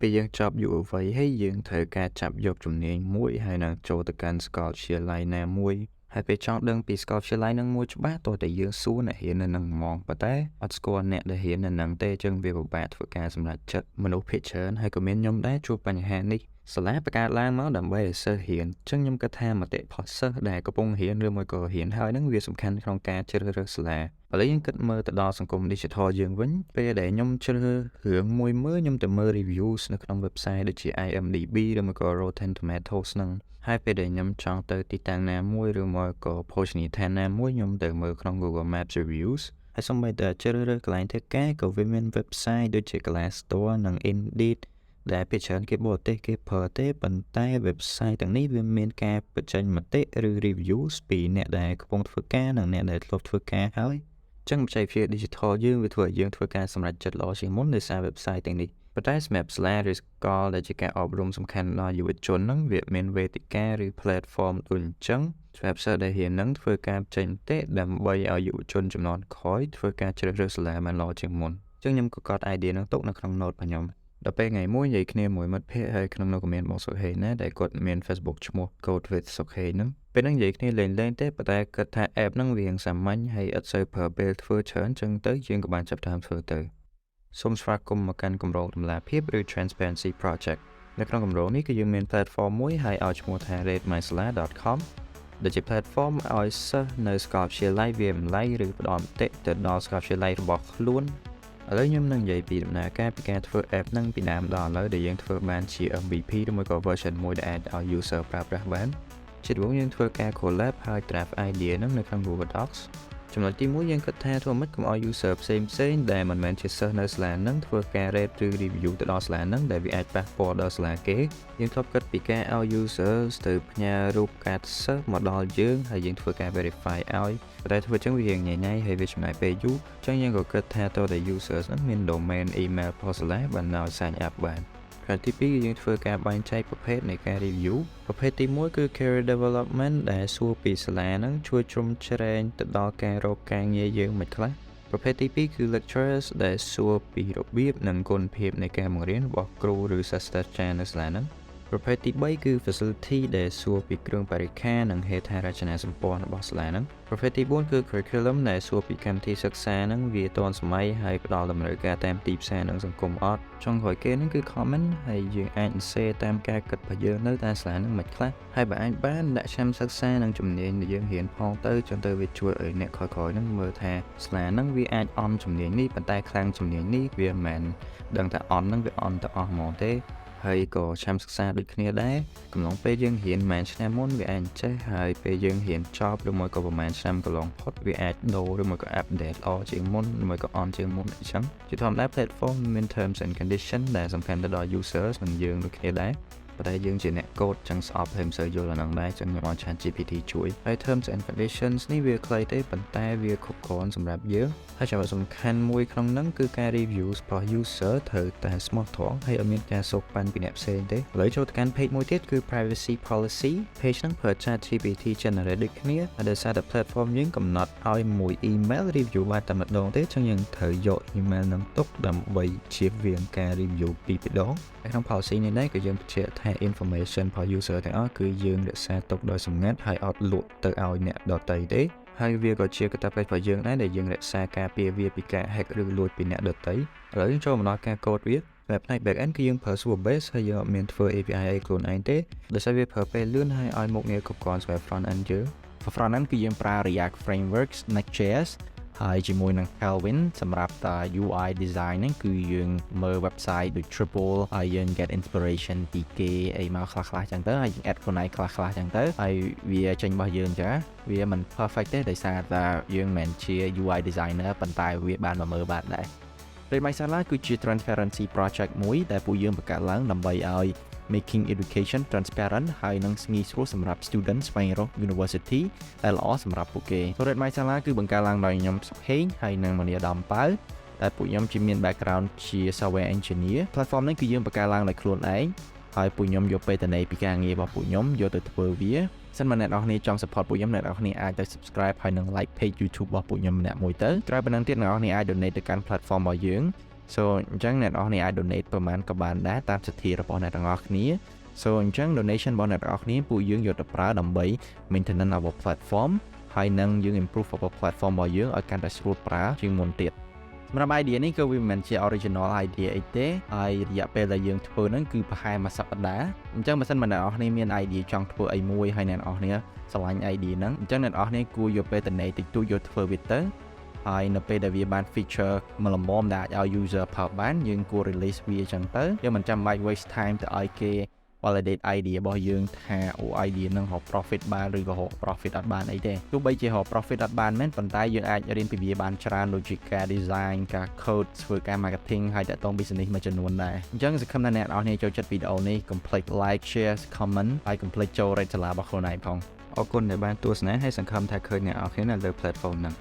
ពេលយើងចប់យុវវ័យហើយយើងត្រូវការចាប់យកជំនាញមួយហើយនឹងចូលទៅកាន់សាកលវិទ្យាល័យណាមួយហើយពេលចង់ដឹងពីសាកលវិទ្យាល័យនឹងមួយច្បាស់តោះតែយើងសួរអ្នករៀននៅនឹងហ្មងប៉ុន្តែអត់ស្គាល់អ្នកដែលរៀននៅនឹងទេអញ្ចឹងវាពិបាកធ្វើការសម្រេចចិត្តមនុស្សភាគច្រើនហើយក៏មានខ្ញុំដែរជួបបញ្ហានេះសាលាបង្កើតឡើងមកដើម្បីឲ្យសិស្សរៀនអញ្ចឹងខ្ញុំគិតថាមតិផលសិស្សដែលកំពុងរៀនឬមួយក៏រៀនហើយហ្នឹងវាសំខាន់ក្នុងការជ្រើសរើសសាលាឥឡូវយើងគិតមើលទៅដល់សង្គម digital យើងវិញពេលដែលខ្ញុំជ្រើសរើសរឿងមួយមើលខ្ញុំទៅមើល reviews នៅក្នុង website ដូចជា IMDb ឬមួយក៏ Rotten Tomatoes ហ្នឹងហើយពេលដែលខ្ញុំចង់ទៅទីតាំងណាមួយឬមកក៏ភោជនីយដ្ឋានណាមួយខ្ញុំទៅមើលក្នុង Google Maps reviews ហើយសូម្បីតែជ្រើសរើសកន្លែងធ្វើការក៏វាមាន website ដូចជា Glassdoor និង Indeed ដែលភាគច្រើនគេបរទេសគេប្រើទេប៉ុន្តែ website ទាំងនេះវាមានការបញ្ចេញមតិឬ reviews ពីអ្នកដែលកំពុងធ្វើការនិងអ្នកដែលធ្លាប់ធ្វើការហើយចឹងបច្ចេកវិទ្យា digital យើងវាធ្វើឲ្យយើងធ្វើការសម្រេចចិត្តល្អជាងមុនដោយសារ website ទាំងនេះប៉ុន្តែសម្រាប់សាលាឬសាកលដែលជាការអប់រំសំខាន់ដល់យុវជនហ្នឹងវាមានវេទិកាឬ platform ដូចអញ្ចឹងសម្រាប់សិស្សដែលរៀនហ្នឹងធ្វើការបញ្ចេញមតិដើម្បីឲ្យយុវជនជំនាន់ក្រោយធ្វើការជ្រើសរើសសាលាបានល្អជាងមុនអញ្ចឹងខ្ញុំក៏កត់ idea ហ្នឹងទុកនៅក្នុង note របស់ខ្ញុំដល់ពេលថ្ងៃមួយនិយាយគ្នាមួយមិត្តភ័ក្តិហើយក្នុងនោះក៏មានបងសុខេណាដែលគាត់មាន Facebook ឈ្មោះ Code with សុខេហ្នឹងពេលហ្នឹងនិយាយគ្នាលេងៗទេប៉ុន្តែគាត់ថា app ហ្នឹងវាសាមញ្ញហើយអត់សូវប្រើពេលធ្វើច្រើនអញ្ចឹងទៅយើងក៏បានចាប់តាមធ្វើទៅសូមស្វាគមន៍មកកាន់គម្រោងតម្លាភាពឬ Transparency Project នៅក្នុងគម្រោងនេះគឺយើងមាន platform មួយហើយឲ្យឈ្មោះថា ratemysala.com ដែលជា platform ឲ្យសិស្សនៅសាកលវិទ្យាល័យវាតម្លៃឬផ្ដល់មតិទៅដល់សាកលវិទ្យាល័យរបស់ខ្លួនឥឡូវខ្ញុំនឹងនិយាយពីដំណើរការពីការធ្វើ app ហ្នឹងពីដើមដល់ឥឡូវដែលយើងធ្វើបានជា MVP ឬមួយក៏ version មួយដែលអាចឲ្យ user ប្រើប្រាស់បានជាដំបូងយើងធ្វើការ collab ហើយ draft idea ហ្នឹងនៅក្នុង Google Docs ចំណុចទី1យើងគិតថាធ្វើម៉េចកុំឲ្យ user ផ្សេងដែលមិនមែនជាសិស្សនៅសាលាហ្នឹងធ្វើការ rate ឬ review ទៅដល់សាលាហ្នឹងដែលវាអាចប៉ះពាល់ដល់សាលាគេយើងធ្លាប់គិតពីការឲ្យ user ទៅផ្ញើរូបកាតសិស្សមកដល់យើងហើយយើងធ្វើការ verify ឲ្យតែធ្វើចឹងវារៀងញ៉ៃញ៉ៃហើយវាចំណាយពេលយូរចឹងយើងក៏គិតថាតើ users ហ្នឹងមាន domain email របស់សាលាបានឲ្យ sign up បានប្រទី2គឺយើងធ្វើការបែងចែកប្រភេទនៃការ review ប្រភេទទី1គឺ career development ដែលសួរពីសាលាហ្នឹងជួយជ្រោមជ្រែងទៅដល់ការរកការងារយើងមិនខ្លះប្រភេទទី2គឺ lecturers ដែលសួរពីរបៀបនិងគុណភាពនៃការបង្រៀនរបស់គ្រូឬសាស្ត្រាចារ្យនៅសាលាហ្នឹងប្រភេទទី3គឺ facility ដែលសួរពីគ្រឿងបរិក្ខារនិងហេដ្ឋារចនាសម្ព័ន្ធរបស់សាលាហ្នឹងប្រភេទទី4គឺ curriculum ដែលសួរពីកម្មវិធីសិក្សាហ្នឹងវាទាន់សម័យហើយផ្ដល់តម្រូវការតាមទីផ្សារនិងសង្គមអត់ចុងក្រោយគេហ្នឹងគឺ comment ហើយយើងអាចសរសេរតាមការគិតរបស់យើងនៅតាមសាលាហ្នឹងមិនខ្លះហើយបើអាចបានដាក់ឆ្នាំសិក្សានិងជំនាញដែលយើងរៀនផងទៅចឹងទៅវាជួយឲ្យអ្នកក្រោយៗហ្នឹងមើលថាសាលាហ្នឹងវាអាចអន់ជំនាញនេះប៉ុន្តែខ្លាំងជំនាញនេះវាមិនដឹងថាអន់ហ្នឹងវាអន់ទៅអស់ហ្មងទេហើយក៏ឆ្នាំសិក្សាដូចគ្នាដែរកំឡុងពេលយើងរៀនប្រហែលឆ្នាំមុនវាអាចចេះហើយពេលយើងរៀនចប់ឬមួយក៏ប្រហែលឆ្នាំកន្លងផុតវាអាចដូរឬមួយក៏ update ល្អជាងមុនឬមួយក៏ on ជាងមុនអញ្ចឹងជាធម្មតា platform មាន terms and condition ដែលសំខាន់ទៅដល់ users និងយើងដូចគ្នាដែរប៉ុន្តែយើងជាអ្នកកូដចឹងស្អប់ហើយមិនសូវយល់អាហ្នឹងដែរចឹងខ្ញុំឲ្យ ChatGPT ជួយហើយ terms and conditions នេះវាខ្លីទេប៉ុន្តែវាគ្រប់គ្រាន់សម្រាប់យើងហើយចំណុចសំខាន់មួយក្នុងហ្នឹងគឺការ review របស់ user ត្រូវតែស្មោះត្រង់ហើយអត់មានការសូកប៉ាន់ពីអ្នកផ្សេងទេឥឡូវចូលទៅកាន់ page មួយទៀតគឺ privacy policy page ហ្នឹងប្រើ ChatGPT generate ដូចគ្នាហើយដោយសារតែ platform យើងកំណត់ឲ្យមួយ email review បានតែម្ដងទេចឹងយើងត្រូវយក email ហ្នឹងទុកដើម្បីជៀសវាងការ review ពីរដងហើយក្នុង policy នេះដែរគឺយើងបញ្ជាក់ថា information របស់ user ទាំងអស់គឺយើងរក្សាទុកដោយសម្ងាត់ហើយអត់លក់ទៅឲ្យអ្នកដទៃទេហើយវាក៏ជាកាតព្វកិច្ចរបស់យើងដែរដែលយើងរក្សាការពារវាពីការ hack ឬលួចពីអ្នកដទៃឥឡូវយើងចូលមកដល់ការកូដវាតែផ្នែក back end គឺយើងប្រើ Superbase ហើយយើងអត់មានធ្វើ API អីខ្លួនឯងទេដោយសារវាប្រើពេលលឿនហើយឲ្យមុខងារគ្រប់គ្រាន់សម្រាប់ front end យើង front end គឺយើងប្រើ React Frameworks Next.js ហើយជាមួយនឹង Tailwind សម្រាប់តែ UI design ហ្នឹងគឺយើងមើល website ដូច Triple ហើយយើង get inspiration ពីគេអីមកខ្លះៗចឹងទៅហើយយើង add ខ្លួនឯងខ្លះៗចឹងទៅហើយវាចេញរបស់យើងចឹងវាមិន perfect ទេដោយសារតែយើងមិនជា UI designer ប៉ុន្តែវាបានមកមើលបានដែរ Redmysala គឺជា transparency project មួយដែលពួកយើងបង្កើតឡើងដើម្បីឲ្យ making education transparent ហើយនឹងងាយស្រួលសម្រាប់ student ស្វែងរក university ដែលល្អសម្រាប់ពួកគេ Redmysala គឺបង្កើតឡើងដោយខ្ញុំសុខេងហើយនឹងមនីអាដាមប៉ៅតែពួកខ្ញុំជាមាន background ជា software engineer platform នេះគឺយើងបង្កើតឡើងដោយខ្លួនឯងហើយពួកខ្ញុំយកពេលតន័យពីការងាររបស់ពួកខ្ញុំយកទៅធ្វើវាសិនមកអ្នកនរគ្នាចង់ support ពួកខ្ញុំអ្នកនរគ្នាអាចទៅ subscribe ហើយនឹង like page YouTube របស់ពួកខ្ញុំម្នាក់មួយទៅក្រៅពីហ្នឹងទៀតអ្នកនរគ្នាអាច donate ទៅកាន់ platform របស់យើង so អញ្ចឹងអ្នកនរគ្នាអាច donate ប្រហែលក៏បានដែរតាមសទ្ធារបស់អ្នកទាំងអស់គ្នា so អញ្ចឹង donation របស់អ្នកទាំងអស់គ្នាពួកយើងយកទៅប្រើដើម្បី maintenance our platform ហើយនឹងយើង improve our platform របស់យើងឲ្យកាន់តែស្រួលប្រើជាងមុនទៀតសម្រាប់ idea នេះគឺវាមិនមែនជា original idea អីទេហើយរយៈពេលដែលយើងធ្វើហ្នឹងគឺប្រហែលមួយសប្តាហ៍អញ្ចឹងបើសិនមកអ្នកនរគ្នាមាន idea ចង់ធ្វើអីមួយហើយអ្នកនរគ្នាស្រឡាញ់ idea ហ្នឹងអញ្ចឹងអ្នកនរគ្នាគួរយកពេលតិចតួចយកធ្វើវាទៅហើយនៅពេលដែលវាបាន feature មួយល្មមដែលអាចឲ្យ user ប្រើបានយើងគួរ release វាអញ្ចឹងទៅយើងមិនចាំបាច់ waste time ទៅឲ្យគេ validate idea របស់យើងថា idea នឹងរក profit បានឬក៏រក profit អត់បានអីទេទោះបីជារក profit អត់បានមែនប៉ុន្តែយើងអាចរៀនពីវាបានច្រើនដូចជាការ design ការ code ធ្វើការ marketing ហើយតាក់ទង business មួយចំនួនដែរអញ្ចឹងសង្ឃឹមថាអ្នកនរគ្នាចូលចិត្តវីដេអូនេះកុំភ្លេច like share comment ហើយកុំភ្លេចចូល rate សាលារបស់ខ្លួនឯងផងអរគុណដែលបានទស្សនាហើយសង្ឃឹមថាឃើញអ្នកនរគ្នានៅលើ platform ហ្នឹង